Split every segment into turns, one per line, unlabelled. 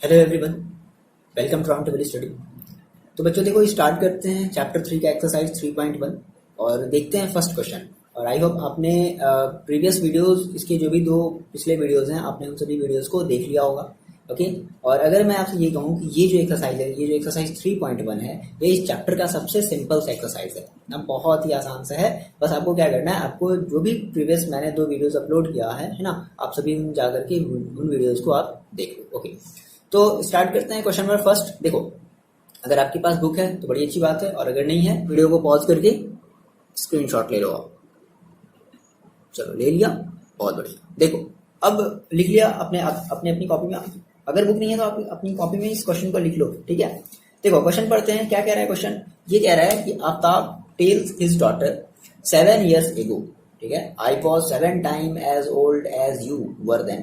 Hello everyone, welcome to round table study. तो बच्चों देखो, स्टार्ट करते हैं चैप्टर 3 का एक्सरसाइज 3.1 और देखते हैं फर्स्ट क्वेश्चन। और आई होप आपने प्रीवियस वीडियोस, इसके जो भी दो पिछले वीडियोस हैं, आपने उन सभी वीडियोस को देख लिया होगा। ओके। और अगर मैं आपसे ये कहूँ कि ये जो एक्सरसाइज है, ये जो एक्सरसाइज 3.1 है, ये इस चैप्टर का सबसे सिंपल सा एक्सरसाइज है ना, बहुत ही आसान सा है। बस आपको क्या करना है, आपको जो भी प्रीवियस मैंने 2 वीडियोस अपलोड किया है ना, आप सभी उन जाकर के उन वीडियोस को आप देख लो। ओके, तो स्टार्ट करते हैं क्वेश्चन नंबर फर्स्ट। देखो, अगर आपके पास बुक है तो बड़ी अच्छी बात है, और अगर नहीं है वीडियो को पॉज करके स्क्रीनशॉट ले लो आप। चलो, ले लिया, बहुत बढ़िया। देखो, अब लिख लिया अपने अपने अपनी कॉपी में। अगर बुक नहीं है तो आप अपनी कॉपी में इस क्वेश्चन को लिख लो, ठीक है। देखो, क्वेश्चन पढ़ते हैं। क्या कह रहा है क्वेश्चन? ये कह रहा है कि Aftab tales his daughter 7 years ago, ठीक है, आई was 7 times as old as you were then.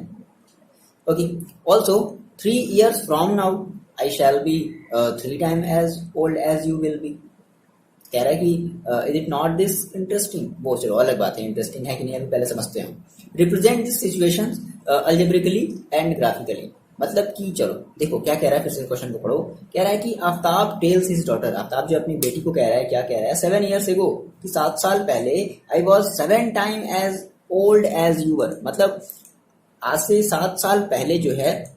Okay. Also, 3 years from now, I shall be 3 times as old as you will be. कह रहा है कि is it not this interesting? वो चलो अलग बात है, इंटरेस्टिंग है कि नहीं अभी पहले समझते हैं। Represent this situation algebraically and graphically. मतलब कि चलो देखो क्या कह रहा है, फिर से क्वेश्चन को पढ़ो। कह रहा है कि Aftab tales his daughter, Aftab जो अपनी बेटी को कह रहा है, क्या कह रहा है? 7 years ago, कि 7 साल पहले, आई was 7 times as old as you were। मतलब आज से 7 साल पहले जो है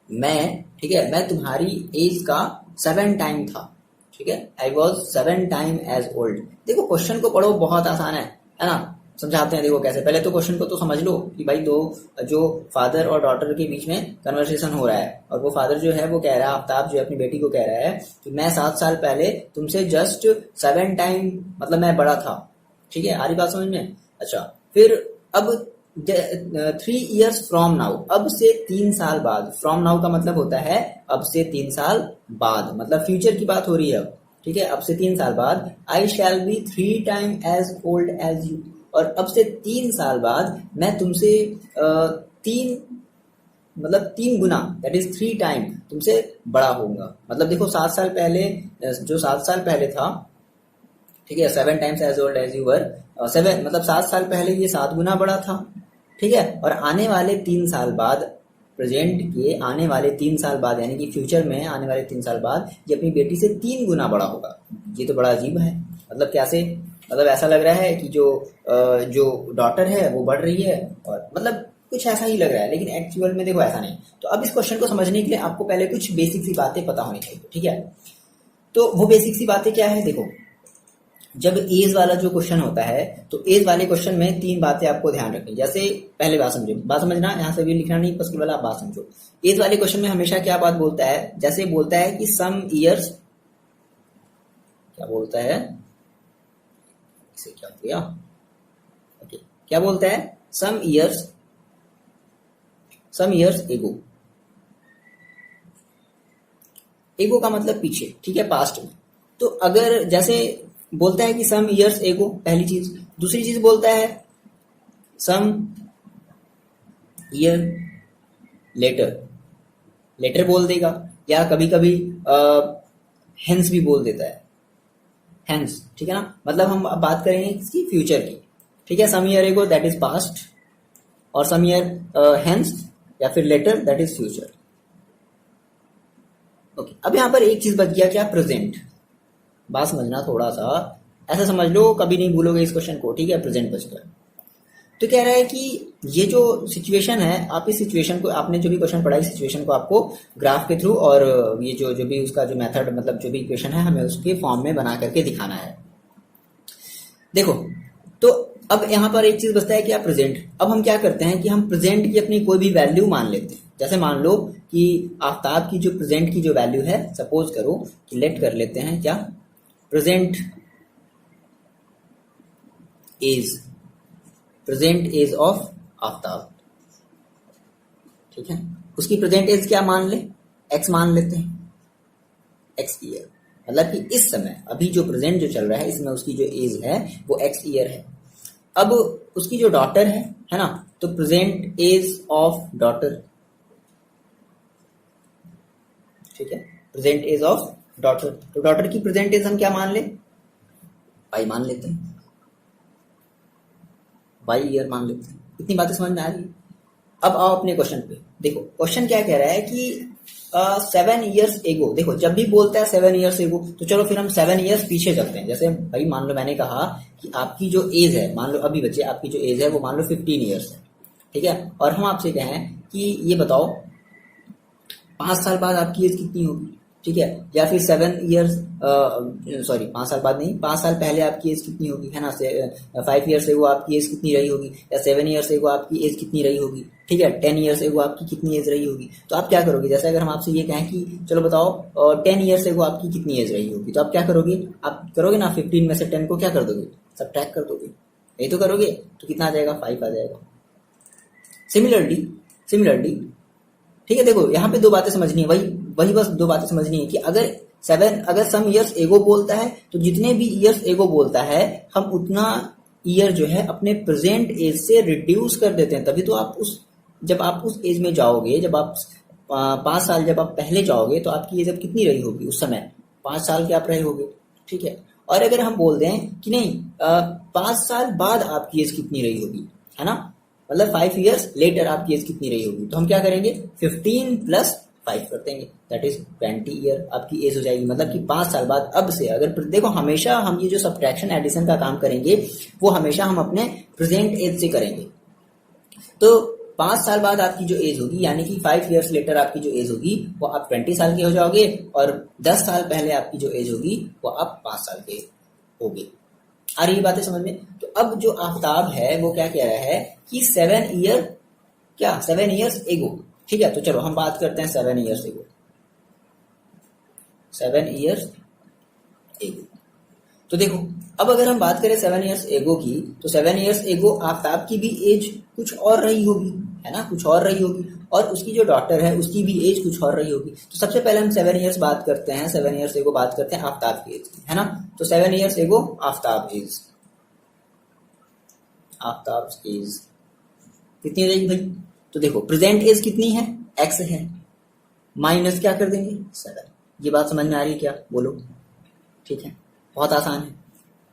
मैं, ठीक है, मैं तुम्हारी एज का 7 टाइम था, ठीक है। आई वॉज 7 times as old। देखो क्वेश्चन को पढ़ो, बहुत आसान है ना। समझाते हैं, देखो कैसे। पहले तो क्वेश्चन को तो समझ लो कि भाई दो जो फादर और डॉटर के बीच में कन्वर्सेशन हो रहा है, और वो फादर जो है वो कह रहा है, आफ्ताब जो अपनी बेटी को कह रहा है कि मैं 7 साल पहले तुमसे जस्ट 7 टाइम, मतलब मैं बड़ा था, ठीक है। आ रही बात समझ में? अच्छा, फिर अब 3 years फ्रॉम नाउ, अब से 3 साल बाद। फ्रॉम नाउ का मतलब होता है अब से 3 साल बाद, मतलब फ्यूचर की बात हो रही है अब, ठीक है। अब से 3 साल बाद, आई shall be 3 times as old as you। और अब से 3 साल बाद मैं तुमसे 3, मतलब 3 गुना, दैट इज 3 टाइम तुमसे बड़ा होऊंगा। मतलब देखो 7 साल पहले, जो 7 साल पहले था, ठीक है, 7 times as old as you were, 7 मतलब 7 साल पहले ये 7 गुना बड़ा था, ठीक है। और आने वाले 3 साल बाद, प्रेजेंट के आने वाले 3 साल बाद, यानी कि फ्यूचर में आने वाले 3 साल बाद ये अपनी बेटी से 3 गुना बड़ा होगा। ये तो बड़ा अजीब है। मतलब कैसे? मतलब ऐसा लग रहा है कि जो डॉटर है वो बढ़ रही है, और मतलब कुछ ऐसा ही लग रहा है, लेकिन एक्चुअल में देखो ऐसा नहीं। तो अब इस क्वेश्चन को समझने के लिए आपको पहले कुछ बेसिक सी बातें पता होनी चाहिए, ठीक है। तो वो बेसिक सी बातें क्या है? देखो, जब एज वाला जो क्वेश्चन होता है, तो एज वाले क्वेश्चन में 3 बातें आपको ध्यान रखनी। जैसे पहले बात समझो, बात समझना, यहाँ से भी लिखना नहीं, बस केवल आप बात समझो। एज वाले क्वेश्चन में हमेशा क्या बात बोलता है? जैसे बोलता है कि सम ईयर्स, क्या बोलता है इसे, क्या हो गया? ओके, क्या बोलता है? Some years ago. एगो का मतलब पीछे, ठीक है, पास्ट में। तो अगर जैसे बोलता है कि सम ईयर्स एगो, पहली चीज। दूसरी चीज बोलता है सम ईयर लेटर, लेटर बोल देगा, या कभी कभी हेंस भी बोल देता है, हेंस, ठीक है ना। मतलब हम अब बात करेंगे इसकी फ्यूचर की, ठीक है। Some year ago that is past, और सम ईयर हेंस या फिर later that is future. Okay, अब यहाँ पर एक चीज बच गया, क्या? प्रेजेंट। बात समझना थोड़ा सा, ऐसा समझ लो, कभी नहीं भूलोगे इस क्वेश्चन को, ठीक है। प्रेजेंट बच गया। तो कह रहा है कि ये जो सिचुएशन है, आप इस सिचुएशन को, आपने जो भी क्वेश्चन पढ़ा, इस सिचुएशन को आपको ग्राफ के थ्रू, और ये जो भी उसका जो मेथड, मतलब जो भी इक्वेशन है, हमें उसके फॉर्म में बना करके दिखाना है। देखो, तो अब यहाँ पर एक चीज बचता है, क्या? प्रेजेंट। अब हम क्या करते हैं कि हम प्रेजेंट की अपनी कोई भी वैल्यू मान लेते हैं। जैसे मान लो कि आफ्ताब की जो प्रेजेंट की जो वैल्यू है, सपोज करो कि लेट कर लेते हैं क्या, प्रेजेंट एज ऑफ आफ्ताब, ठीक है। उसकी प्रेजेंट एज क्या मान ले? एक्स मान लेते हैं, एक्स ईयर। मतलब कि इस समय, अभी जो प्रेजेंट जो चल रहा है, इसमें उसकी जो एज है वो एक्स ईयर है। अब उसकी जो डॉटर है ना, तो प्रेजेंट एज ऑफ डॉटर, ठीक है, प्रेजेंट एज ऑफ डॉटर। तो डॉटर की प्रेजेंट एज हम क्या मान ले? वाई मान लेते हैं, वाई ईयर मान लेते हैं। इतनी बातें समझ में आ रही है? अब आओ अपने क्वेश्चन पे। देखो क्वेश्चन क्या कह रहा है कि 7 ईयर्स एगो, देखो जब भी बोलता है 7 ईयर्स एगो तो चलो फिर हम 7 ईयर्स पीछे चलते हैं। जैसे भाई मान लो मैंने कहा कि आपकी जो एज है, मान लो अभी बच्चे आपकी जो एज है वो मान लो 15 ईयर्स है, ठीक है, और हम आपसे कहें कि ये बताओ 5 साल बाद आपकी एज कितनी होगी, ठीक है, या फिर 7 ईयर्स, सॉरी 5 साल बाद नहीं, 5 साल पहले आपकी एज कितनी होगी, है ना, 5 ईयर्स एगो आपकी एज कितनी रही होगी, या 7 ईयर्स एगो आपकी एज कितनी रही होगी, ठीक है, 10 ईयर्स एगो आपकी कितनी एज रही होगी। तो आप क्या करोगे, जैसे अगर हम आपसे ये कहें कि चलो बताओ 10 ईयर्स एगो आपकी कितनी एज रही होगी, तो आप क्या करोगे, आप करोगे ना 15 में से 10 को क्या कर दोगे, सबट्रैक्ट कर दोगे, यही तो करोगे, तो कितना आ जाएगा, 5 आ जाएगा। सिमिलरली ठीक है, देखो यहाँ पे दो बातें समझनी है, वही बस दो बातें समझनी है कि अगर सम ईयर्स एगो बोलता है तो जितने भी ईयर्स एगो बोलता है हम उतना ईयर जो है अपने प्रेजेंट एज से रिड्यूस कर देते हैं। तभी तो जब आप उस एज में जाओगे, जब आप 5 साल जब आप पहले जाओगे तो आपकी एज अब कितनी रही होगी, उस समय 5 साल के आप रहे होगे, ठीक है। और अगर हम बोल दें कि नहीं 5 साल बाद आपकी एज कितनी रही होगी, है ना, मतलब 5 ईयर्स लेटर आपकी एज कितनी रही होगी, तो हम क्या करेंगे 15 + 5 कर देंगे, दैट इज 20 ईयर आपकी एज हो जाएगी। मतलब कि 5 साल बाद अब से अगर देखो हमेशा हम ये जो सब्ट्रैक्शन एडिशन का काम करेंगे वो हमेशा हम अपने प्रेजेंट एज से करेंगे। तो 5 साल बाद आपकी जो एज होगी यानी कि 5 ईयर्स लेटर आपकी जो एज होगी वो आप 20 साल के हो जाओगे, और 10 साल पहले आपकी जो एज होगी वो आप 5 साल के होगे। आ रही बातें समझ में। तो अब जो आफ्ताब है वो क्या कह रहा है कि 7 ईयर्स एगो, ठीक है। तो चलो हम बात करते हैं 7 ईयर्स एगो, 7 ईयर्स एगो। तो देखो अब अगर हम बात करें 7 ईयर्स एगो की, तो 7 ईयर्स एगो आफ्ताब की भी एज कुछ और रही होगी, है ना, कुछ और रही होगी, और उसकी जो डॉटर है उसकी भी एज कुछ और रही होगी। तो सबसे पहले हम 7 ईयर्स बात करते हैं, 7 ईयर्स एगो बात करते हैं आफ्ताब की एज की, है ना। तो 7 ईयर्स एगो आफ्ताब एज कितनी रहेगी भाई, तो देखो प्रेजेंट एज कितनी है, x है, माइनस क्या कर देंगे 7। ये बात समझ में आ रही है क्या, बोलो, ठीक है, बहुत आसान है।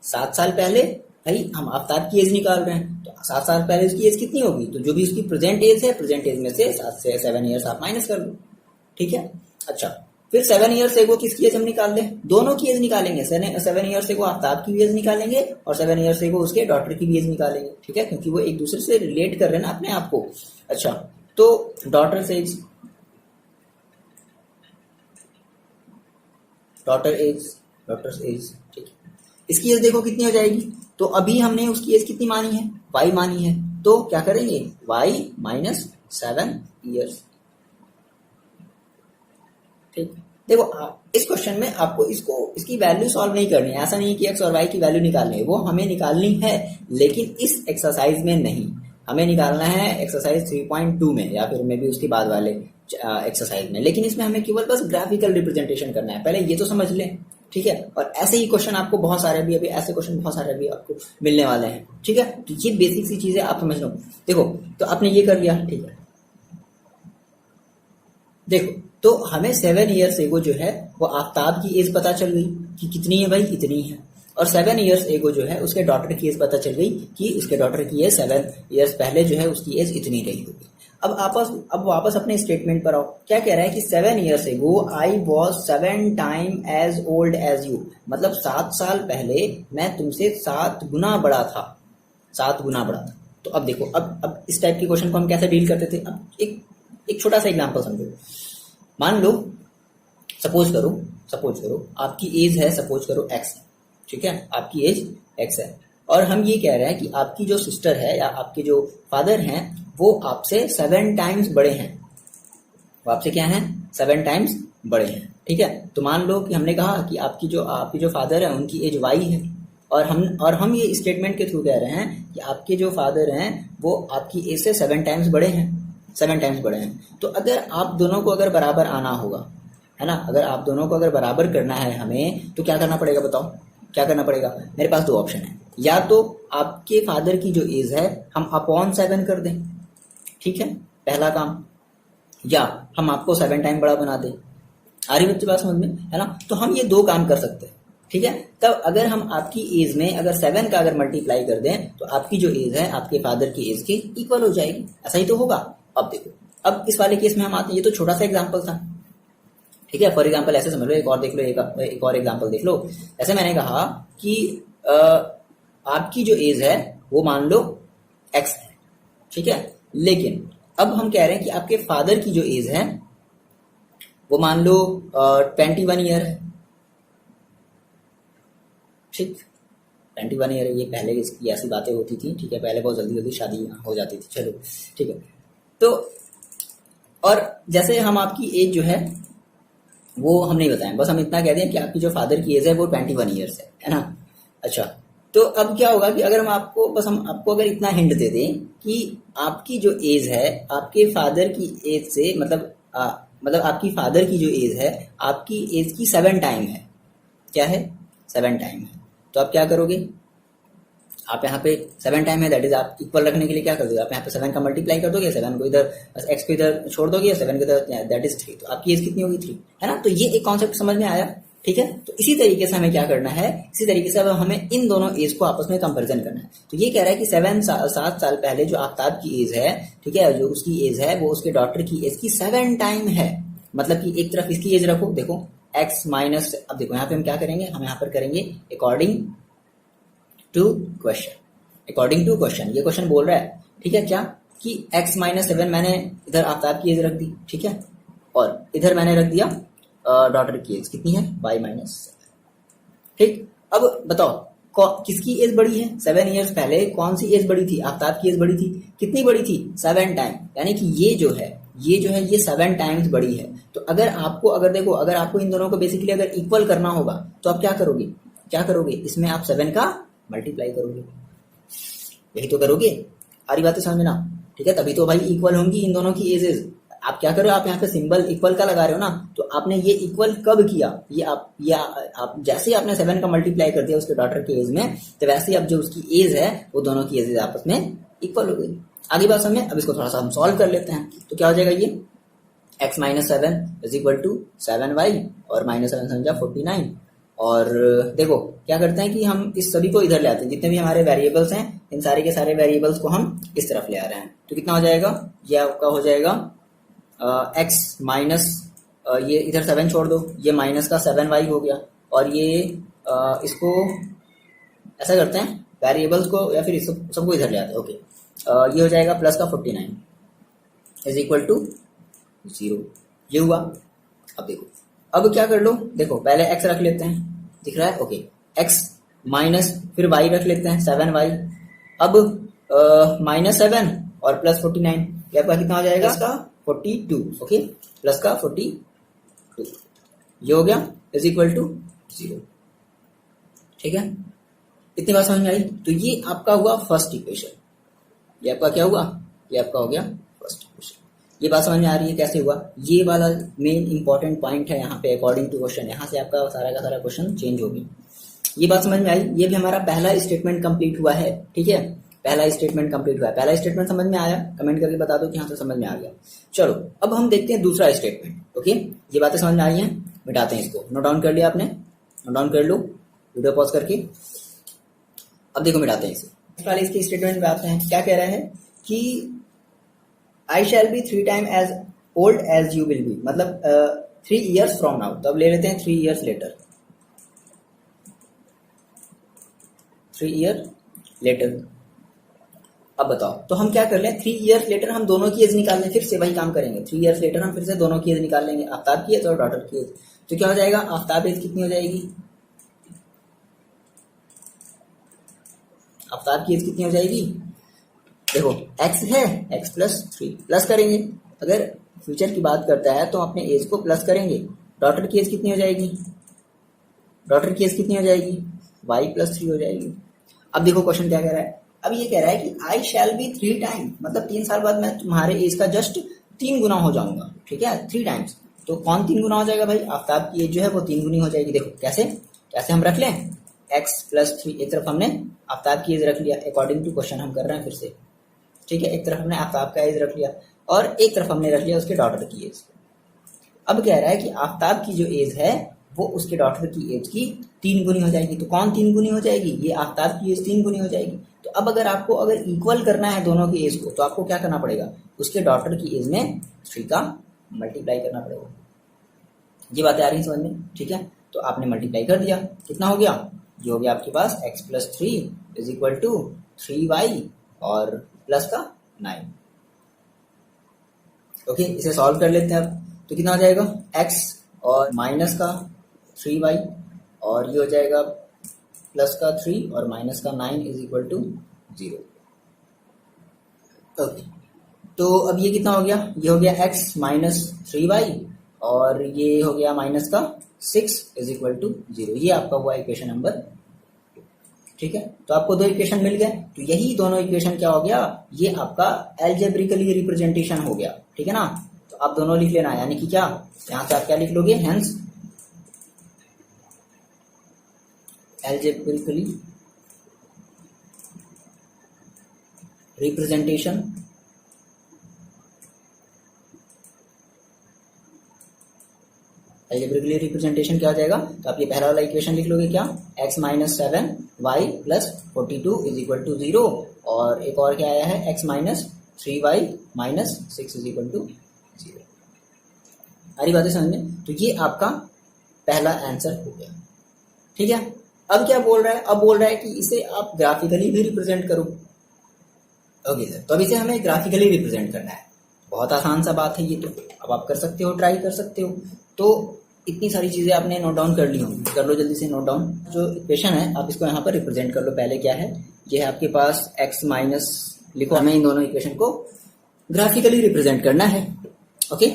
7 साल पहले भाई हम आफ्ताब की एज निकाल रहे हैं, तो 7 साल पहले उसकी एज कितनी होगी, तो जो भी उसकी प्रेजेंट एज है, प्रेजेंट एज में से 7 से 7 ईयर्स आप माइनस कर लो, ठीक है। अच्छा, फिर 7 ईयर्स एगो किसकी एज हम निकाल लें, दोनों की एज निकालेंगे, 7 ईयर्स एगो आफ्ताब की भी एज निकालेंगे और 7 ईयर्स एगो उसके डॉटर की भी एज निकालेंगे, ठीक है, क्योंकि वो एक दूसरे से रिलेट कर रहे हैं ना अपने आप को। अच्छा, तो डॉटर्स एज ठीक है, इसकी एज देखो कितनी हो जाएगी, तो अभी हमने उसकी एज कितनी मानी है, y मानी है, तो क्या करेंगे y - 7 ईयर्स, ठीक। देखो इस क्वेश्चन में आपको इसकी वैल्यू सॉल्व नहीं करनी है, ऐसा नहीं है कि x और y की वैल्यू निकालनी है, वो हमें निकालनी है, लेकिन इस एक्सरसाइज में नहीं, हमें निकालना है एक्सरसाइज 3.2 में या फिर मे भी उसके बाद वाले एक्सरसाइज में, लेकिन इसमें हमें केवल बस ग्राफिकल रिप्रेजेंटेशन करना है, पहले ये तो समझ लें, ठीक है। और ऐसे ही क्वेश्चन आपको बहुत सारे भी अभी ऐसे क्वेश्चन बहुत सारे भी आपको मिलने वाले हैं, ठीक है। तो ये बेसिक सी चीजें आप समझ लो। देखो तो आपने ये कर लिया, ठीक है। देखो तो हमें 7 ईयर्स एगो जो है वो आफ्ताब की एज पता चल गई कि कितनी है भाई, इतनी है, और 7 ईयर्स एगो जो है उसके डॉटर की एज पता चल गई कि उसके डॉटर की एज 7 ईयर्स पहले जो है उसकी एज इतनी रही होगी। अब वापस अपने स्टेटमेंट पर आओ, क्या कह रहा है कि 7 years ago I was 7 time as old as you, मतलब 7 साल पहले मैं तुमसे 7 गुना बड़ा था, 7 गुना बड़ा था। तो अब देखो अब इस टाइप के क्वेश्चन को हम कैसे डील करते थे। अब एक छोटा सा एग्जांपल समझो, मान लो सपोज करो आपकी एज है, सपोज करो x, ठीक है, आपकी एज x है, और हम ये कह रहे हैं कि आपकी जो सिस्टर है या आपके जो फादर हैं वो आपसे 7 टाइम्स बड़े हैं, वो आपसे क्या है 7 टाइम्स बड़े हैं, ठीक है। तो मान लो कि हमने कहा कि आपकी जो फादर है उनकी एज y है, और हम ये स्टेटमेंट के थ्रू कह रहे हैं कि आपके जो फादर हैं वो आपकी एज से 7 टाइम्स बड़े हैं, 7 टाइम्स बड़े हैं। तो अगर आप दोनों को अगर बराबर आना होगा, है ना, अगर आप दोनों को अगर बराबर करना है हमें, तो क्या करना पड़ेगा, बताओ क्या करना पड़ेगा। मेरे पास 2 ऑप्शन है, या तो आपके फादर की जो एज है हम अपॉन 7 कर दें, ठीक है, पहला काम, या हम आपको 7 टाइम बड़ा बना दें। आ रही बच्चे बात समझ में, है ना। तो हम ये 2 काम कर सकते हैं, ठीक है। तब अगर हम आपकी एज में अगर 7 का अगर मल्टीप्लाई कर दें तो आपकी जो एज है आपके फादर की एज के इक्वल हो जाएगी, ऐसा ही तो होगा। अब देखो, अब इस वाले केस में हम आते हैं, ये तो छोटा सा एग्जांपल था, ठीक है। फॉर एग्जाम्पल ऐसे समझ लो, एक और देख लो, एक और एग्जाम्पल देख लो। ऐसे मैंने कहा कि आपकी जो एज है वो मान लो एक्स है, ठीक है। लेकिन अब हम कह रहे हैं कि आपके फादर की जो एज है वो मान लो 21 ईयर है, ठीक। 21 ईयर है, ये पहले इसकी ऐसी बातें होती थी, ठीक है। पहले बहुत जल्दी जल्दी शादी हो जाती थी, चलो ठीक है। तो और जैसे हम आपकी एज जो है वो हम नहीं बताएं, बस हम इतना कह दें कि आपकी जो फादर की एज है वो 21 ईयर्स है ना। अच्छा, तो अब क्या होगा कि अगर हम आपको अगर इतना हिंट दे दें कि आपकी जो एज है आपके फादर की एज से मतलब आपकी फादर की जो एज है आपकी एज की 7 टाइम है। क्या है? 7 टाइम है। तो आप क्या करोगे? आप यहाँ पे 7 टाइम है, दैट इज आप इक्वल रखने के लिए क्या कर दोगे? आप यहाँ पे 7 का मल्टीप्लाई कर दोगे, 7 को इधर एक्स को इधर छोड़ दोगे, 7 को इधर, दैट इज 3। तो आपकी एज कितनी होगी? 3, है ना। तो ये एक कॉन्सेप्ट समझ में आया, ठीक है। तो इसी तरीके से हमें क्या करना है, इसी तरीके से अब हमें इन दोनों एज को आपस में कंपेरिजन करना है। तो ये कह रहा है कि 7 साल पहले जो आफ्ताब की एज है, ठीक है, जो उसकी एज है वो उसके डॉटर की एज की 7 टाइम है। मतलब कि एक तरफ इसकी एज रखो, देखो x माइनस, अब देखो यहाँ पे हम क्या करेंगे, हम यहाँ पर करेंगे according to question. According to question, ये क्वेश्चन बोल रहा है, ठीक है, क्या कि x माइनस 7 मैंने इधर आफ्ताब की एज रख दी, ठीक है, और इधर मैंने रख दिया डॉटर की एज कितनी है, y माइनस 7, ठीक। अब बताओ किसकी एज बड़ी है? 7 ईयर्स पहले कौन सी एज बड़ी थी? आफ्ताब की एज बड़ी थी। कितनी बड़ी थी? 7 टाइम। यानी कि ये जो है ये 7 टाइम्स बड़ी है। तो अगर आपको इन दोनों को बेसिकली अगर इक्वल करना होगा तो आप क्या करोगे? इसमें आप 7 का मल्टीप्लाई करोगे, यही तो करोगे। सारी बातें समझना, ठीक है। तभी तो भाई इक्वल होंगी इन दोनों की एजेस। आप क्या कर रहे हो? आप यहाँ पे सिंबल इक्वल का लगा रहे हो ना, तो आपने ये इक्वल कब किया? आप जैसे ही आपने 7 का मल्टीप्लाई कर दिया उसके डॉटर की एज में, तो वैसे ही अब जो उसकी एज है वो दोनों की एजेस आपस में इक्वल हो गई। आगे बात समझे। अब इसको थोड़ा सा हम सॉल्व कर लेते हैं। तो क्या हो जाएगा, ये x minus 7 is equal to 7y और माइनस 7 समझा 49। और देखो क्या करते हैं कि हम इस सभी को इधर ले आते हैं, जितने भी हमारे वेरिएबल्स हैं इन सारे के सारे वेरिएबल्स को हम इस तरफ ले आ रहे हैं। तो कितना हो जाएगा? ये आपका हो जाएगा x माइनस, ये इधर 7 छोड़ दो, ये माइनस का 7y हो गया। और ये इसको ऐसा करते हैं वेरिएबल्स को या फिर सबको इधर ले आते हैं, ओके। ये हो जाएगा प्लस का 49 इज इक्वल टू 0। ये हुआ। अब देखो, अब क्या कर लो, देखो पहले x रख लेते हैं, दिख रहा है, ओके। x माइनस फिर y रख लेते हैं 7y। अब माइनस 7 और प्लस 49, ये आपका कितना हो जाएगा? प्लस का 42, ओके, प्लस का 42, ये हो गया इज इक्वल टू 0, ठीक है। इतनी बात समझ में आई? तो ये आपका हुआ फर्स्ट इक्वेशन। ये आपका क्या हुआ? ये आपका हो गया फर्स्ट इक्वेशन। ये बात समझ में आ रही है कैसे हुआ? ये वाला मेन इंपॉर्टेंट पॉइंट है यहाँ पे, अकॉर्डिंग टू क्वेश्चन। यहाँ से आपका सारा का सारा क्वेश्चन चेंज हो गया। ये बात समझ में आई? ये भी हमारा पहला स्टेटमेंट कंप्लीट हुआ है, ठीक है। पहला स्टेटमेंट कंप्लीट हुआ है। पहला स्टेटमेंट समझ में आया? कमेंट करके बता दो कि यहाँ से समझ में आ गया। चलो अब हम देखते हैं दूसरा स्टेटमेंट, ओके। ये बातें समझ में आ रही हैं? मिटाते हैं इसको। नोट डाउन कर लिया आपने? नोट डाउन कर लो वीडियो पॉज करके। अब देखो मिटाते हैं इसे। पहले इसके स्टेटमेंट पे आते हैं। क्या कह रहा है कि I shall be 3 time as old as you will be, मतलब 3 ईयर्स फ्रॉम नाउ। तो अब ले लेते हैं 3 ईयर्स लेटर। 3 year later. अब बताओ, तो हम क्या कर लें, 3 ईयर्स लेटर हम दोनों की एज निकाल लें, फिर से वही काम करेंगे। 3 ईयर्स लेटर हम फिर से दोनों की एज निकाल लेंगे, आफ्ताब की एज और डॉटर की एज। तो क्या हो जाएगा? आफ्ताब एज कितनी हो जाएगी? आफ्ताब की एज कितनी हो जाएगी? देखो x है, x प्लस 3 प्लस करेंगे। अगर फ्यूचर की बात करता है तो अपने एज को प्लस करेंगे। डॉटर की एज कितनी हो जाएगी? डॉटर की एज कितनी हो जाएगी? y प्लस 3 हो जाएगी। अब देखो क्वेश्चन क्या कह रहा है। अब ये कह रहा है कि आई शैल बी 3 टाइम, मतलब 3 साल बाद मैं तुम्हारे एज का जस्ट 3 गुना हो जाऊंगा, ठीक है, 3 टाइम्स। तो कौन 3 गुना हो जाएगा भाई? आफ्ताब की एज जो है वो 3 गुनी हो जाएगी। देखो कैसे हम रख लें, x प्लस 3, एक तरफ हमने आफ्ताब की एज रख लिया, अकॉर्डिंग टू क्वेश्चन हम कर रहे हैं फिर से, ठीक है। एक तरफ हमने आफ्ताब का एज रख लिया और एक तरफ हमने रख लिया उसके डॉटर की एज। अब कह रहा है कि आफ्ताब की जो एज है वो उसके डॉटर की एज की 3 गुनी हो जाएगी। तो कौन 3 गुनी हो जाएगी? ये आफ्ताब की एज 3 गुनी हो जाएगी। तो अब अगर आपको इक्वल करना है दोनों की एज को, तो आपको क्या करना पड़ेगा? उसके डॉटर की एज में 3 का मल्टीप्लाई करना पड़ेगा। ये बातें आ रही हैं समझ में? ठीक है, तो आपने मल्टीप्लाई कर दिया, कितना हो गया? ये हो गया आपके पास x plus 3 is equal to 3y और प्लस का 9। ओके, इसे सॉल्व कर लेते हैं अब। तो कितना हो जाएगा? x और माइनस का 3y और ये हो जाएगा प्लस का 3 और माइनस का 9 इज इक्वल टू 0। ओके, तो अब ये कितना हो गया? ये हो गया x माइनस 3y और ये हो गया माइनस का 6 इज इक्वल टू 0। ये आपका हुआ इक्वेशन नंबर। ठीक है, तो आपको दो इक्वेशन मिल गए। तो यही दोनों इक्वेशन क्या हो गया? ये आपका एल्जेब्रिकली रिप्रेजेंटेशन हो गया। ठीक है ना, तो आप दोनों लिख लेना, यानी कि क्या यहाँ से आप क्या लिख लोगे? Hence algebraically representation algebraically representation क्या हो जाएगा? तो आप ये पहला वाला इक्वेशन लिख लोगे, क्या? x minus 7 y plus 42 is equal to 0 और एक और क्या आया है? x minus 3y minus 6 is equal to 0। आ रही बातें समझ में? तो ये आपका पहला आंसर हो गया। ठीक है, अब क्या बोल रहा है? अब बोल रहा है कि इसे आप ग्राफिकली भी रिप्रेजेंट करो। ओके सर, तो अब इसे हमें ग्राफिकली रिप्रेजेंट करना है। बहुत आसान सा बात है ये, तो अब आप कर सकते हो, ट्राई कर सकते हो। तो इतनी सारी चीजें आपने नोट डाउन कर ली होंगी, कर लो जल्दी से नोट डाउन। जो इक्वेशन है आप इसको यहाँ पर रिप्रेजेंट कर लो। पहले क्या है? ये है आपके पास x माइनस, लिखो, हमें इन दोनों इक्वेशन को ग्राफिकली रिप्रेजेंट करना है। ओके,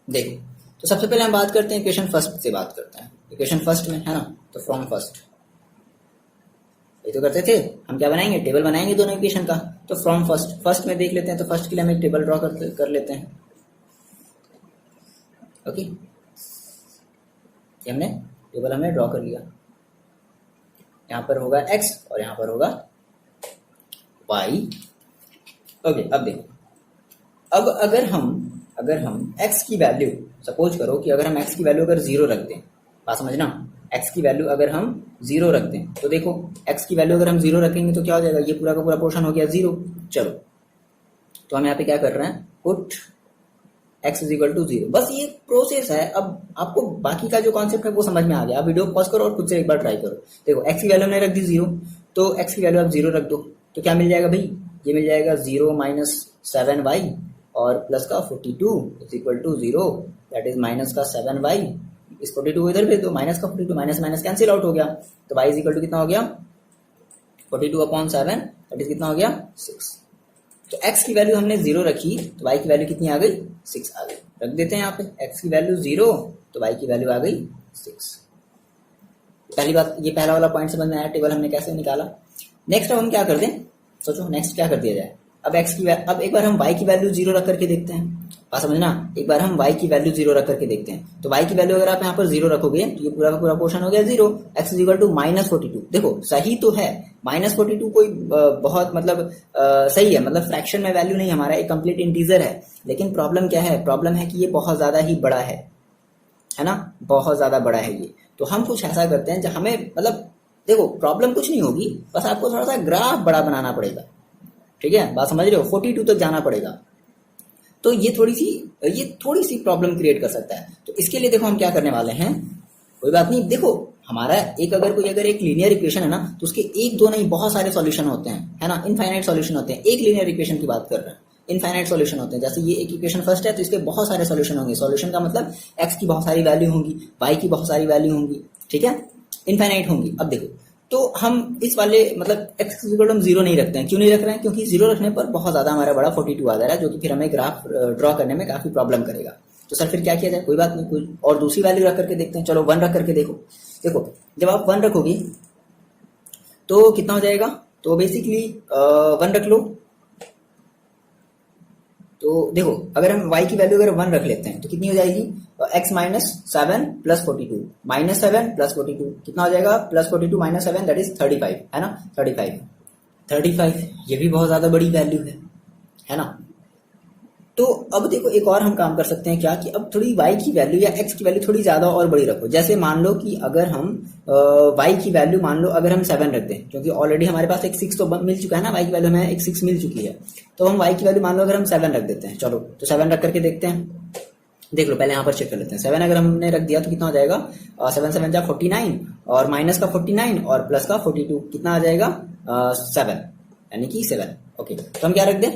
देखो, तो सबसे पहले हम बात करते हैं इक्वेशन फर्स्ट से बात करते हैं। इक्वेशन फर्स्ट में है ना, तो फ्रॉम फर्स्ट ये तो करते थे हम, क्या बनाएंगे? टेबल बनाएंगे दोनों इक्वेशन का। तो फ्रॉम फर्स्ट में देख लेते हैं। तो फर्स्ट के लिए हम एक टेबल ड्रॉ कर लेते हैं। ओके, हमने टेबल हमने ड्रॉ कर लिया। यहाँ पर होगा x और यहाँ पर होगा y। ओके, अब देखो, अब अगर हम x की वैल्यू, सपोज करो कि अगर हम x की वैल्यू अगर 0 रख दें, बात समझना, x की वैल्यू अगर हम 0 रख दें, तो देखो x की वैल्यू अगर हम 0 रखेंगे तो क्या हो जाएगा? ये पूरा का पूरा पोर्शन हो गया 0। चलो, तो हम यहाँ पे क्या कर रहे हैं? Put x is equal to 0। बस ये प्रोसेस है। अब आपको बाकी का जो कॉन्सेप्ट है वो समझ में आ गया। आप वीडियो पॉज करो और खुद से एक बार ट्राई करो। देखो, x की वैल्यू हमने रख दी 0, तो x की वैल्यू आप 0 रख दो, तो क्या मिल जाएगा भाई? ये मिल जाएगा 0 माइनस 7y और प्लस का 42 is equal to 0, that is minus का 7y। इस 42 इधर भेज दो, माइनस का 42, माइनस माइनस कैंसिल आउट हो गया। तो y इज इक्वल टू कितना हो गया? 42/7, दैट इज कितना हो गया? 6। तो x की वैल्यू हमने 0 रखी, तो y की वैल्यू कितनी आ गई? 6 आ गई। रख देते हैं यहाँ पे, x की वैल्यू 0 तो y की वैल्यू आ गई 6। पहली बात, ये पहला वाला पॉइंट समझ में आया, टेबल हमने कैसे निकाला। नेक्स्ट अब हम क्या कर दें? सोचो नेक्स्ट क्या कर दिया जाए। अब अब एक बार हम y की वैल्यू 0 रख करके देखते हैं। बात समझना, एक बार हम y की वैल्यू 0 रख करके देखते हैं। तो y की वैल्यू अगर आप यहाँ पर 0 रखोगे तो ये पूरा का पूरा पोर्शन हो गया 0। x is equal to minus 42। देखो सही तो है, माइनस 42 कोई बहुत मतलब सही है, मतलब फ्रैक्शन में वैल्यू नहीं, हमारा एक कंप्लीट इंटीजर है। लेकिन प्रॉब्लम क्या है? प्रॉब्लम है कि ये बहुत ज्यादा ही बड़ा है ना, बहुत ज्यादा बड़ा है ये। तो हम कुछ ऐसा करते हैं जब हमें, मतलब देखो प्रॉब्लम कुछ नहीं होगी, बस आपको थोड़ा सा ग्राफ बड़ा बनाना पड़ेगा। ठीक है, बात समझ रहे हो? 42 तक जाना पड़ेगा। तो ये थोड़ी सी प्रॉब्लम क्रिएट कर सकता है। तो इसके लिए देखो हम क्या करने वाले हैं, कोई बात नहीं। देखो हमारा अगर एक लीनियर इक्वेशन है ना, तो उसके एक दो नहीं बहुत सारे सॉल्यूशन होते हैं, है ना, इनफाइनाइट सॉल्यूशन होते हैं। एक लीनियर इक्वेशन की बात कर रहे हैं, इनफाइनाइट सॉल्यूशन होते हैं। जैसे ये एक इक्वेशन फर्स्ट है तो इसके बहुत सारे सॉल्यूशन होंगे। सॉल्यूशन का मतलब x की बहुत सारी वैल्यू होंगी, y की बहुत सारी वैल्यू होंगी, ठीक है, इनफाइनाइट होंगी। अब देखो, तो हम इस वाले मतलब x हम 0 नहीं रखते हैं। क्यों नहीं रख रहे हैं? क्योंकि 0 रखने पर बहुत ज्यादा हमारा बड़ा 42 आ जा रहा है, जो कि फिर हमें ग्राफ ड्रॉ करने में काफी प्रॉब्लम करेगा। तो सर फिर क्या किया जाए? कोई बात नहीं, कोई और दूसरी वैल्यू रख करके देखते हैं। चलो 1 रख करके देखो। जब आप 1 रखोगे तो कितना हो जाएगा? तो बेसिकली 1 रख लो। तो देखो अगर हम y की वैल्यू अगर 1 रख लेते हैं तो कितनी हो जाएगी? x minus 7 plus 42, minus 7 plus 42 कितना हो जाएगा? प्लस 42 माइनस 7 दैट इज 35, है ना, 35। ये भी बहुत ज्यादा बड़ी वैल्यू है ना। तो अब देखो एक और हम काम कर सकते हैं क्या, कि अब थोड़ी y की वैल्यू या x की वैल्यू थोड़ी ज्यादा और बड़ी रखो। जैसे मान लो कि अगर हम y की वैल्यू मान लो अगर हम 7 रख दें, क्योंकि ऑलरेडी हमारे पास एक 6 तो मिल चुका है ना, y की वैल्यू हमें एक 6 मिल चुकी है। तो हम y की वैल्यू मान लो अगर हम 7 रख देते हैं। चलो तो 7 रख करके देखते हैं। देख लो, पहले यहाँ पर चेक कर लेते हैं। 7 अगर हमने रख दिया तो कितना हो जाएगा, 7 7 जा 49 और माइनस का 49 और प्लस का 42 कितना आ जाएगा 7, यानी कि 7। ओके, तो हम क्या रख दें।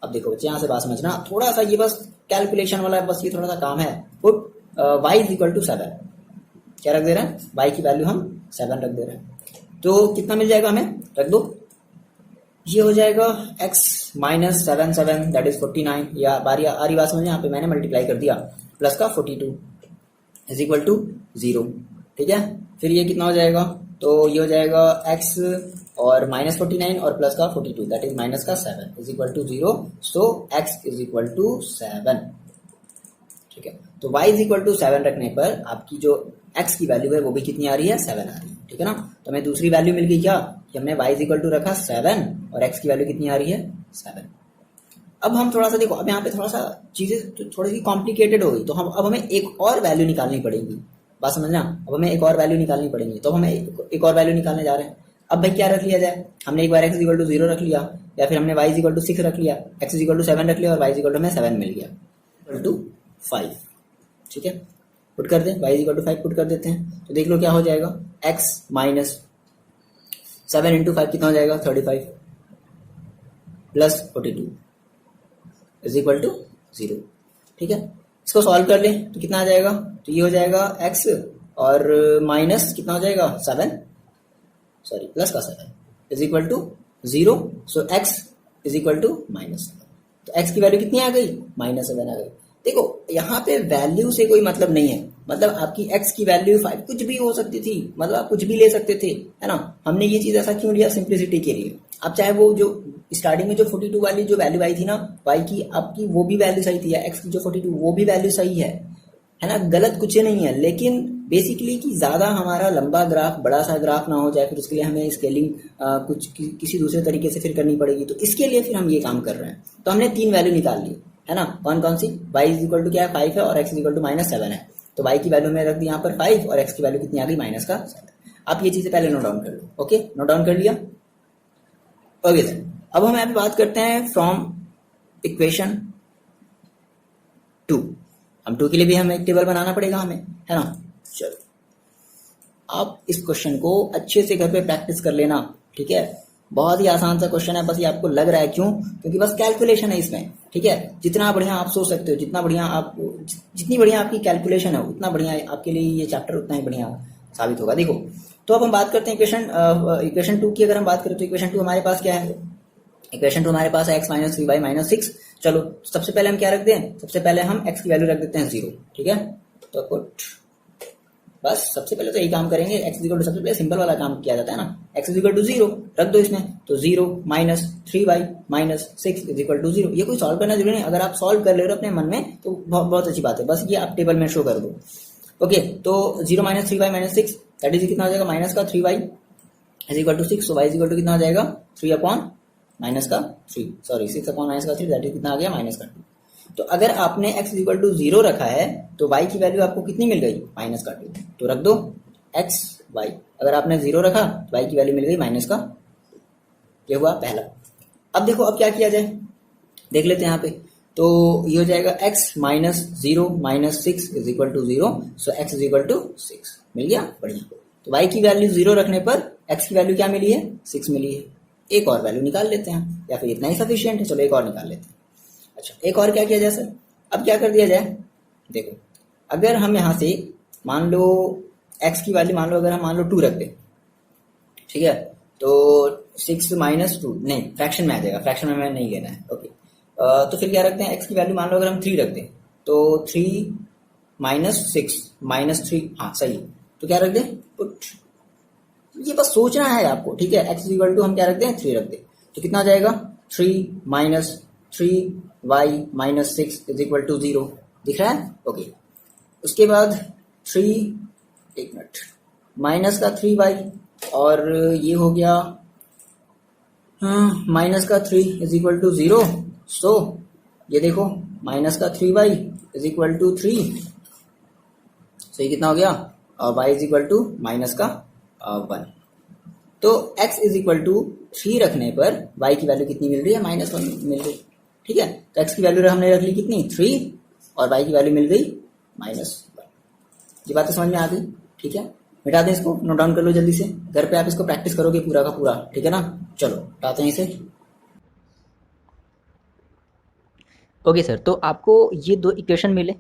अब देखो बच्चे, यहाँ से बात समझना, थोड़ा सा ये बस कैलकुलेशन वाला बस ये थोड़ा सा काम है। Put y is equal to 7, क्या रख दे रहे हैं, y की वैल्यू हम 7 रख दे रहे हैं। तो कितना मिल जाएगा हमें, रख दो, ये हो जाएगा x माइनस 7 7 दैट इज 49, या आरी बात समझ, यहाँ पे मैंने मल्टीप्लाई कर दिया, प्लस का 42 इज इक्वल टू 0। ठीक है, फिर ये कितना हो जाएगा, तो ये हो जाएगा x और माइनस 49 और प्लस का 42 दैट इज माइनस का 7 is equal to 0। So x is equal to 7। ठीक है, तो y इज इक्वल टू 7 रखने पर आपकी जो x की वैल्यू है वो भी कितनी आ रही है, 7 आ रही है। ठीक है ना, तो हमें दूसरी वैल्यू मिल गई क्या, कि हमने y इज इक्वल टू रखा 7 और x की वैल्यू कितनी आ रही है, 7। अब हम थोड़ा सा देखो, अब यहाँ पे थोड़ा सा चीजें थोड़ी सी कॉम्प्लिकेटेड हो गई, तो अब हमें एक और वैल्यू निकालनी पड़ेगी। बात समझना, अब हमें एक और वैल्यू निकालनी पड़ेगी, तो हमें एक और वैल्यू निकालने जा रहे हैं। अब भाई क्या रख लिया जाए, हमने एक बार x इक्वल टू 0 रख लिया, या फिर हमने y इक्वल टू 6 रख लिया, x इक्वल टू 7 रख लिया और y इक्वल टू हमें 7 मिल गया, इक्वल टू 5। ठीक है, पुट कर दें, y इक्वल टू 5 पुट कर देते हैं, तो देख लो क्या हो जाएगा, x माइनस 7 इंटू 5 कितना हो जाएगा, 35 प्लस 42 इज इक्वल टू 0। ठीक है, इसको सॉल्व कर लें तो कितना आ जाएगा, तो ये हो जाएगा x और माइनस कितना हो जाएगा 7, सॉरी प्लस का 7 is equal to 0। So x is equal to minus 7, तो x की वैल्यू कितनी आ गई, माइनस 7 आ गई। देखो यहाँ पे वैल्यू से कोई मतलब नहीं है, मतलब आपकी x की वैल्यू 5 कुछ भी हो सकती थी, मतलब आप कुछ भी ले सकते थे, है ना। हमने ये चीज ऐसा क्यों लिया, सिंप्लिसिटी के लिए। अब चाहे वो जो स्टार्टिंग में जो 42 वाली जो वैल्यू आई थी ना y की, आपकी वो भी वैल्यू सही थी, या x की जो 42 वो भी वैल्यू सही है ना, गलत कुछ नहीं है। लेकिन बेसिकली कि ज्यादा हमारा लंबा ग्राफ, बड़ा सा ग्राफ ना हो जाए, फिर उसके लिए हमें स्केलिंग किसी दूसरे तरीके से फिर करनी पड़ेगी, तो इसके लिए फिर हम ये काम कर रहे हैं। तो हमने 3 वैल्यू निकाल ली, है ना, कौन कौन सी, y इज इक्वल टू क्या है 5 है और x is equal to minus 7 है, तो y की वैल्यू में रख दी यहाँ पर 5 और x की वैल्यू कितनी आ गई, माइनस का 7। आप ये चीजें पहले नोट डाउन कर लो। ओके, नोट डाउन कर लिया। ओके सर, अब हम यहाँ पे बात करते हैं फ्रॉम इक्वेशन 2। हम 2 के लिए भी हमें एक टेबल बनाना पड़ेगा हमें, है ना। चलो, आप इस क्वेश्चन को अच्छे से घर पे प्रैक्टिस कर लेना। ठीक है, बहुत ही आसान सा क्वेश्चन है, बस ये आपको लग रहा है क्यों, क्योंकि बस कैलकुलेशन है इसमें। ठीक है, जितना बढ़िया आप सोच सकते हो, जितना बढ़िया आप, जितनी बढ़िया आपकी कैलकुलेशन है, उतना बढ़िया आपके लिए ये चैप्टर उतना ही बढ़िया साबित होगा। देखो, तो अब हम बात करते हैं इक्वेशन 2 की। अगर हम बात करें तो इक्वेशन 2 हमारे पास क्या है, इक्वेशन 2 हमारे पास है x माइनस 3y माइनस 6। चलो, सबसे पहले हम क्या रख दें, सबसे पहले हम x की वैल्यू रख देते हैं 0। ठीक है, तो पुट, बस सबसे पहले तो यही काम करेंगे, x इक्वल टू, सबसे पहले सिंपल वाला काम किया जाता है ना, x इक्वल टू 0 रख दो इसमें, तो 0 minus 3y minus 6 is equal to 0। ये कोई सॉल्व करना जरूरी नहीं, अगर आप सॉल्व कर ले रहे हो अपने मन में तो बहुत अच्छी बात है, बस ये आप टेबल में शो कर दो। ओके, तो 0 minus 3y minus 6 that is कितना हो जाएगा, माइनस का 3y is equal to 6। So y is equal to कितना हो जाएगा, 3 अपॉन माइनस का 3, सॉरी 6 अपॉन माइनस का 3 दैट इज कितना आ गया, माइनस का 2। तो अगर आपने x इक्वल टू 0 रखा है तो y की वैल्यू आपको कितनी मिल गई, माइनस का 2। तो रख दो x y, अगर आपने 0 रखा तो y की वैल्यू मिल गई माइनस का 2। ये हुआ पहला। अब देखो, अब क्या किया जाए, देख लेते हैं यहाँ पे। तो ये हो जाएगा x minus 0 minus 6 is equal to 0। So x is equal to 6 मिल गया, बढ़िया। तो y की वैल्यू 0 रखने पर x की वैल्यू क्या मिली है, 6 मिली है। एक और वैल्यू निकाल लेते हैं, या फिर इतना ही सफिशियंट है, चलो एक और निकाल लेते हैं। अच्छा, एक और क्या किया जाए सर, अब क्या कर दिया जाए, देखो अगर हम यहाँ से मान लो x की वैल्यू मान लो, अगर हम मान लो 2 रख दें, ठीक है, तो 6 माइनस 2, नहीं फ्रैक्शन में आ जाएगा, फ्रैक्शन में नहीं लेना है। ओके, तो फिर क्या रखते हैं, x की वैल्यू मान लो अगर हम 3 रख दें, तो 3 माइनस 6 माइनस 3, हाँ सही, तो क्या रख दें, पुट, ये बस सोचना है आपको। ठीक है, x इक्वल टू हम क्या रख दें, 3 रख दें, तो कितना आ जाएगा, 3 minus 3y minus 6 is equal to 0, दिख रहा है। ओके, उसके बाद 3, एक मिनट, माइनस का 3y और ये हो गया माइनस का 3 इज इक्वल टू 0। सो ये देखो, माइनस का 3y इज इक्वल टू 3। सो ये कितना हो गया, y is equal to minus का 1। तो x इज इक्वल टू 3 रखने पर y की वैल्यू कितनी मिल रही है, -1 मिल रही है। ठीक है, तो x की वैल्यू हमने रख ली कितनी, 3, और y की वैल्यू मिल गई -1। ये बातें समझ में आ गई? ठीक है, मिटा दें इसको, नोट डाउन कर लो जल्दी से, घर पे आप इसको प्रैक्टिस करोगे पूरा का पूरा, ठीक है ना। चलो हटाते हैं इसे।
ओके सर, तो आपको ये 2 इक्वेशन मिले।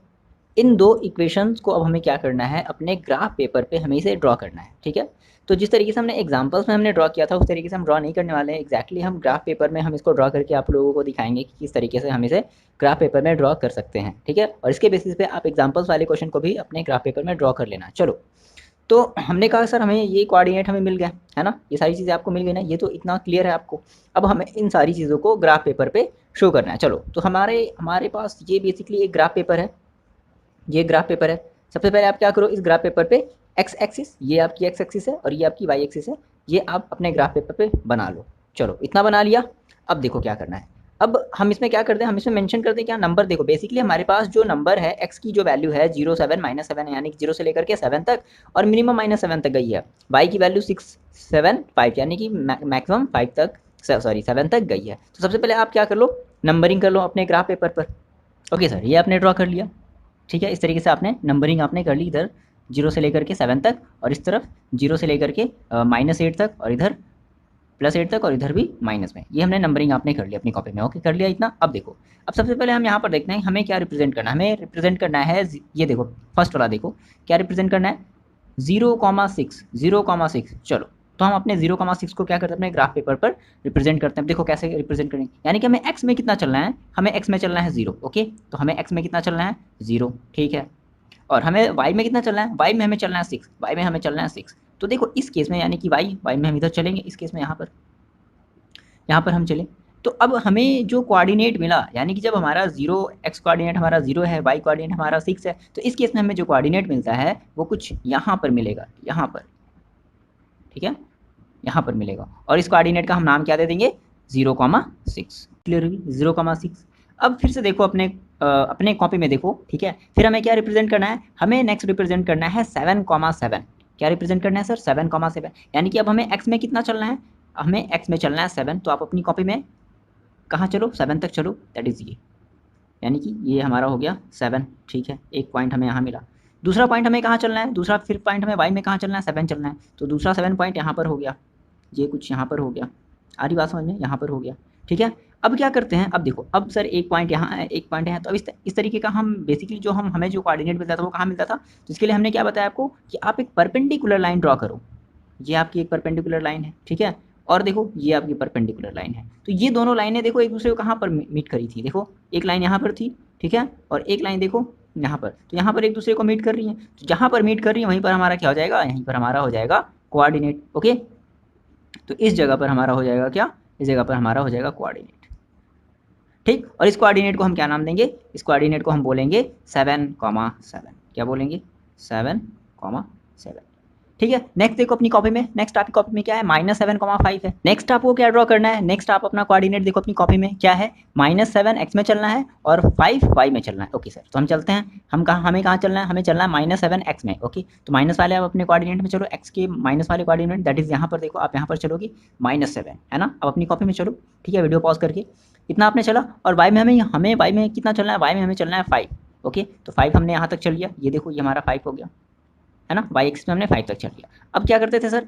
इन 2 इक्वेशंस को अब हमें क्या करना है, अपने ग्राफ पेपर पे हमें इसे ड्रॉ करना है, ठीक है। तो जिस तरीके से हमने एग्जांपल्स में हमने ड्रॉ किया था, उस तरीके से हम ड्रॉ नहीं करने वाले हैं। एग्जैक्टली हम ग्राफ पेपर में हम इसको ड्रॉ करके आप लोगों को दिखाएंगे कि किस तरीके से हम इसे ग्राफ पेपर में ड्रॉ कर सकते हैं, ठीक है। और इसके बेसिस पे आप एग्जाम्पल्स वाले क्वेश्चन को भी अपने ग्राफ पेपर में ड्रॉ कर लेना। चलो, तो हमने कहा सर हमें ये कोऑर्डिनेट हमें मिल गया है ना, ये सारी चीज़ें आपको मिल गई ना, ये तो इतना क्लियर है आपको। अब हमें इन सारी चीज़ों को ग्राफ पेपर पे शो करना है। चलो, तो हमारे हमारे पास ये बेसिकली एक ग्राफ पेपर है, ये ग्राफ पेपर है। सबसे पहले आप क्या करो, इस ग्राफ पेपर पे एक्स एक्सिस, ये आपकी एक्स एक्सिस है और ये आपकी वाई एक्सिस है, ये आप अपने ग्राफ पेपर पे बना लो। चलो, इतना बना लिया। अब देखो क्या करना है। अब हम इसमें क्या करते हैं, हम इसमें मेंशन करते हैं क्या, नंबर। देखो बेसिकली हमारे पास जो नंबर है, एक्स की जो वैल्यू है 0 7 -7 है, यानी कि 0 से लेकर के 7 तक, और मिनिमम -7 तक गई है। वाई की वैल्यू 6 7 5, यानी कि मैक्सिमम 5 तक, सॉरी 7 तक गई है। तो सबसे पहले आप क्या कर लो, नंबरिंग कर लो अपने ग्राफ पेपर पर। ओके सर, ये आपने ड्रॉ कर लिया, ठीक है। इस तरीके से आपने नंबरिंग आपने कर ली, इधर 0 से लेकर के 7 तक, और इस तरफ 0 से लेकर के -8 तक, और इधर +8 तक, और इधर भी माइनस में। ये हमने नंबरिंग आपने कर लिया अपनी कॉपी में। ओके, कर लिया इतना। अब देखो, अब सबसे पहले हम यहाँ पर देखते हैं हमें क्या रिप्रेजेंट करना है। हमें रिप्रेजेंट करना है, ये देखो फर्स्ट वाला देखो क्या रिप्रेजेंट करना है, 0,6 0,6। चलो, तो हम अपने 0,6 को क्या करते हैं, अपने ग्राफ पेपर पर रिप्रेजेंट करते हैं। देखो कैसे रिप्रेजेंट करेंगे, यानी कि हमें एक्स में कितना चलना है, हमें एक्स में चलना है 0। ओके, तो हमें एक्स में कितना चलना है 0, ठीक है। और हमें वाई में कितना चलना है, वाई में हमें चलना है 6, वाई में हमें चलना है 6। तो देखो इस केस में, यानी कि वाई में हम इधर चलेंगे, इस केस में यहाँ पर हम चले। तो अब हमें जो कोऑर्डिनेट मिला, यानी कि जब हमारा 0 एक्स कोऑर्डिनेट हमारा 0 है, वाई कोऑर्डिनेट हमारा 6 है, तो इस केस में हमें जो कोऑर्डिनेट मिलता है वो कुछ यहाँ पर मिलेगा, यहाँ पर, ठीक है, यहाँ पर मिलेगा। और इस कोऑर्डिनेट का हम नाम क्या दे देंगे, 0,6। क्लियर हुई, 0,6। अब फिर से देखो अपने कॉपी में देखो, ठीक है। फिर हमें क्या रिप्रेजेंट करना है, हमें नेक्स्ट रिप्रेजेंट करना है 7,7। क्या रिप्रेजेंट करना है सर, 7,7। यानी कि अब हमें एक्स में कितना चलना है, हमें एक्स में चलना है 7। तो आप अपनी कॉपी में कहाँ चलो, 7 तक चलो, दैट इज़ ये, यानी कि ये हमारा हो गया 7, ठीक है। एक पॉइंट हमें यहाँ मिला। दूसरा पॉइंट हमें कहाँ चलना है, दूसरा फिर पॉइंट हमें वाई में कहाँ चलना है, 7 चलना है। तो दूसरा 7 पॉइंट यहाँ पर हो गया, ये कुछ यहाँ पर हो गया, आ रही बात समझ में, यहाँ पर हो गया, ठीक है। अब क्या करते हैं, अब देखो, अब सर एक पॉइंट यहाँ है, एक पॉइंट है, तो अब इस तरीके का हम बेसिकली जो हमें जो कोऑर्डिनेट मिलता था वो कहाँ मिलता था। तो इसके लिए हमने क्या बताया आपको कि आप एक परपेंडिकुलर लाइन ड्रॉ करो। ये आपकी एक परपेंडिकुलर लाइन है, ठीक है। और देखो ये आपकी परपेंडिकुलर लाइन है। तो ये दोनों लाइनें देखो एक दूसरे को कहाँ पर मीट करी थी, देखो एक लाइन यहाँ पर थी, ठीक है, और एक लाइन देखो यहाँ पर। तो यहाँ पर एक दूसरे को मीट कर रही है, तो जहाँ पर मीट कर रही है वहीं पर हमारा क्या हो जाएगा, यहीं पर हमारा हो जाएगा कोऑर्डिनेट। ओके, तो इस जगह पर हमारा हो जाएगा क्या, इस जगह पर हमारा हो जाएगा कोऑर्डिनेट, ठीक। और इस कोऑर्डिनेट को हम क्या नाम देंगे, इस कोऑर्डिनेट को हम बोलेंगे 7,7। क्या बोलेंगे, 7,7, ठीक है। नेक्स्ट देखो अपनी कॉपी में, नेक्स्ट आपकी कॉपी में क्या है, -7,5 है। नेक्स्ट आपको क्या ड्रॉ करना है, नेक्स्ट आप अपना कोऑर्डिनेट देखो अपनी कॉपी में क्या है, -7 एक्स में चलना है और 5 वाई में चलना है। ओके सर, तो हम चलते हैं, हमें कहाँ चलना है, हमें चलना है -7 एक्स में। ओके, तो माइनस वाले आप अपने कोऑर्डिनेट में चलो, एक्स के माइनस वाले कोऑर्डिनेट, दैट इज यहाँ पर देखो, आप यहाँ पर चलोगी -7, है ना। अब अपनी कॉपी में चलो, ठीक है, वीडियो पॉज करके, इतना आपने चला। और वाई में हमें वाई में कितना चलना है, वाई में हमें चलना है 5। ओके, तो 5 हमने यहाँ तक चल लिया, ये देखो ये हमारा 5 हो गया, है ना। वाई एक्स में हमने 5 तक चल लिया। अब क्या करते थे सर,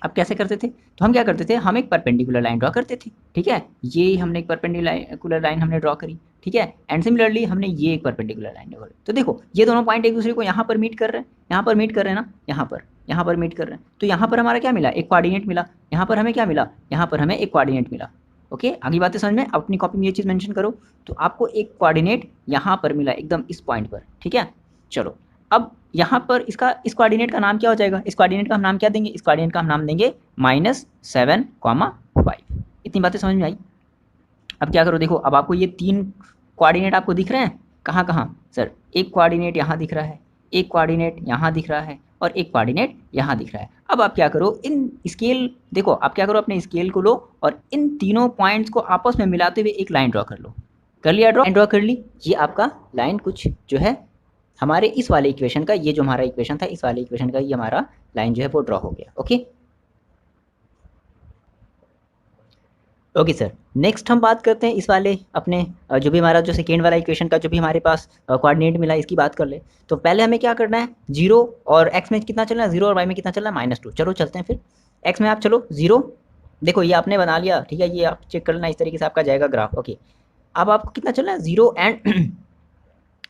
अब कैसे करते थे, तो हम क्या करते थे, हम एक परपेंडिकुलर लाइन ड्रॉ करते थे, ठीक है। ये हमने एक परपेंडिकुलर लाइन हमने ड्रॉ करी, ठीक है। एंड सिमिलरली हमने ये एक परपेंडिकुलर लाइन ड्रॉ करी। तो देखो ये दोनों पॉइंट एक दूसरे को यहाँ पर मीट कर रहे हैं, यहाँ पर मीट कर रहे हैं ना, यहाँ पर मीट कर रहे हैं। तो यहाँ पर हमारा क्या मिला, एक कोऑर्डिनेट मिला। यहाँ पर हमें क्या मिला, यहाँ पर हमें एक कोऑर्डिनेट मिला। ओके, आगे बातें समझ में, अपनी कॉपी में ये चीज़ मेंशन करो। तो आपको एक कोऑर्डिनेट यहाँ पर मिला, एकदम इस पॉइंट पर, ठीक है। चलो, अब यहाँ पर इस कोऑर्डिनेट का नाम क्या हो जाएगा, इस कोऑर्डिनेट का हम नाम क्या देंगे, इस कोऑर्डिनेट का हम नाम देंगे -7,5। इतनी बातें समझ में आई। अब क्या करो, देखो अब आपको ये 3 कोऑर्डिनेट आपको दिख रहे हैं, कहाँ कहाँ सर, एक कोऑर्डिनेट यहाँ दिख रहा है, एक कोऑर्डिनेट यहाँ दिख रहा है, और एक कोऑर्डिनेट यहाँ दिख रहा है। अब आप क्या करो, इन स्केल देखो, आप क्या करो, अपने स्केल को लो और इन तीनों पॉइंट्स को आपस में मिलाते हुए एक लाइन ड्रॉ कर लो। कर लिया ड्रॉ, लाइन ड्रॉ कर ली। ये आपका लाइन कुछ जो है हमारे इस वाले इक्वेशन का, ये जो हमारा इक्वेशन था, इस वाले इक्वेशन का ये हमारा लाइन जो है वो ड्रॉ हो गया। ओके, ओके सर, नेक्स्ट हम बात करते हैं इस वाले अपने जो भी हमारा जो सेकेंड वाला इक्वेशन का जो भी हमारे पास कोऑर्डिनेट मिला इसकी बात कर ले। तो पहले हमें क्या करना है, 0 और एक्स में कितना चलना है, 0 और वाई में कितना चलना है, -2। चलो चलते हैं फिर, एक्स में आप चलो 0, देखो ये आपने बना लिया, ठीक है, ये आप चेक कर लेना, इस तरीके से आपका जाएगा ग्राफ। ओके, अब आपको कितना चलना है, 0 एंड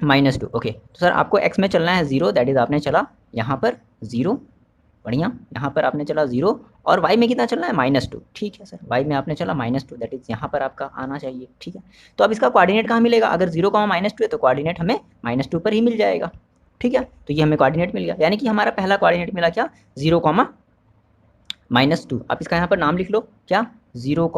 -2। ओके, तो सर आपको एक्स में चलना है 0, दैट इज़ आपने चला यहाँ पर 0, बढ़िया, यहाँ पर आपने चला 0, और y में कितना चलना है, -2। ठीक है सर, y में आपने चला -2, दैट इज़ यहाँ पर आपका आना चाहिए। ठीक है, तो अब इसका कोऑर्डिनेट कहाँ मिलेगा, अगर 0, -2 है तो कोऑर्डिनेट हमें -2 पर ही मिल जाएगा। ठीक है, तो ये हमें कोऑर्डिनेट मिल गया, यानी कि हमारा पहला कोऑर्डिनेट मिला क्या, 0, -2। आप इसका यहाँ पर नाम लिख लो क्या, 0,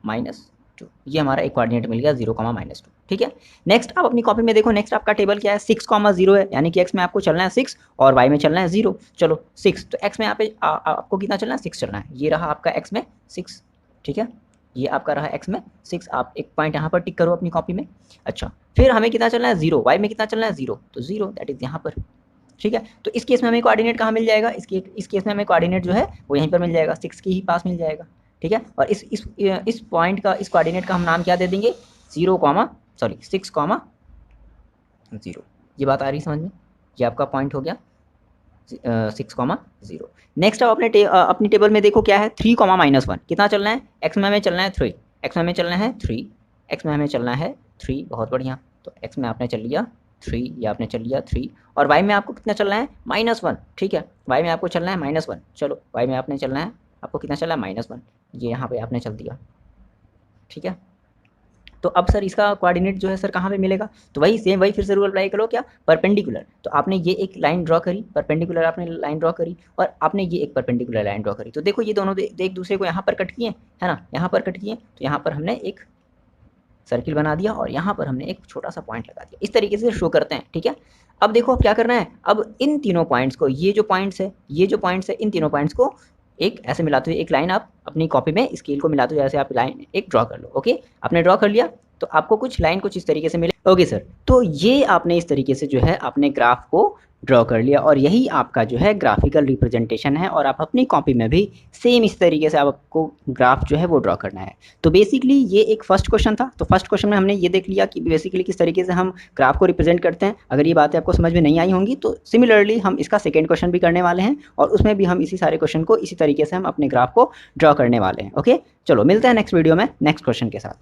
-2, ये हमारा एक कोऑर्डिनेट मिल गया 0, -2। ठीक है, नेक्स्ट आप अपनी कॉपी में देखो, नेक्स्ट आपका टेबल क्या है, 6, 0 है, यानी कि एक्स में आपको चलना है 6 और वाई में चलना है 0। चलो 6, तो एक्स में यहाँ पे आपको कितना चलना है, 6 चलना है, ये रहा आपका एक्स में 6। ठीक है, ये आपका रहा एक्स में 6, आप एक पॉइंट यहाँ पर टिक करो अपनी कॉपी में। अच्छा, फिर हमें कितना चलना है 0, वाई में कितना चलना है 0, तो 0 दैट इज़ यहाँ पर। ठीक है, तो इस केस में हमें कोऑर्डिनेट कहाँ मिल जाएगा, इस केस में हमें कोऑर्डिनेट जो है वो यहीं पर मिल जाएगा, 6 के ही पास मिल जाएगा। ठीक है, और इस पॉइंट का, इस कोऑर्डिनेट का हम नाम क्या दे देंगे, 6, 0। ये बात आ रही समझ में, ये आपका पॉइंट हो गया 6, 0। नेक्स्ट आप अपनी टेबल में देखो क्या है, 3, -1, कितना चलना है, एक्स में हमें चलना है 3, एक्स में हमें चलना है 3, एक्स में हमें चलना है 3, बहुत बढ़िया। तो एक्स में आपने चल लिया 3, ये आपने चल लिया 3, और वाई में आपको कितना चलना है, -1। ठीक है, वाई में आपको चलना है -1, चलो वाई में आपने चलना है, आपको कितना चलना है, -1, ये यहाँ पे आपने चल दिया। ठीक है, तो अब सर इसका कोऑर्डिनेट जो है सर कहाँ पे मिलेगा, तो वही सेम, वही फिर से रूल अप्लाई करो क्या, परपेंडिकुलर। तो आपने ये एक लाइन ड्रॉ करी, परपेंडिकुलर आपने लाइन ड्रॉ करी, और आपने ये एक परपेंडिकुलर लाइन ड्रॉ करी, तो देखो ये दोनों एक दूसरे को यहाँ पर कट किए, है ना, यहाँ पर कट किए, तो यहाँ पर हमने एक सर्किल बना दिया और यहाँ पर हमने एक छोटा सा पॉइंट लगा दिया, इस तरीके से शो करते हैं। ठीक है, अब देखो अब क्या करना है, अब इन तीनों पॉइंट्स को, ये जो पॉइंट्स है इन तीनों पॉइंट्स को एक ऐसे मिलाते हुए एक लाइन आप अपनी कॉपी में स्केल को मिलाते हुए ऐसे आप लाइन एक ड्रॉ कर लो। ओके, आपने ड्रॉ कर लिया, तो आपको कुछ लाइन कुछ इस तरीके से मिले। ओके सर, तो ये आपने इस तरीके से जो है आपने ग्राफ को ड्रॉ कर लिया, और यही आपका जो है ग्राफिकल रिप्रेजेंटेशन है, और आप अपनी कॉपी में भी सेम इस तरीके से आपको ग्राफ जो है वो ड्रॉ करना है। तो बेसिकली ये एक फर्स्ट क्वेश्चन था, तो फर्स्ट क्वेश्चन में हमने ये देख लिया कि बेसिकली किस तरीके से हम ग्राफ को रिप्रेजेंट करते हैं। अगर ये बातें आपको समझ में नहीं आई होंगी तो सिमिलरली हम इसका सेकेंड क्वेश्चन भी करने वाले हैं, और उसमें भी हम इसी सारे क्वेश्चन को इसी तरीके से हम अपने ग्राफ को ड्रॉ करने वाले हैं। ओके, चलो मिलते हैं नेक्स्ट वीडियो में नेक्स्ट क्वेश्चन के साथ।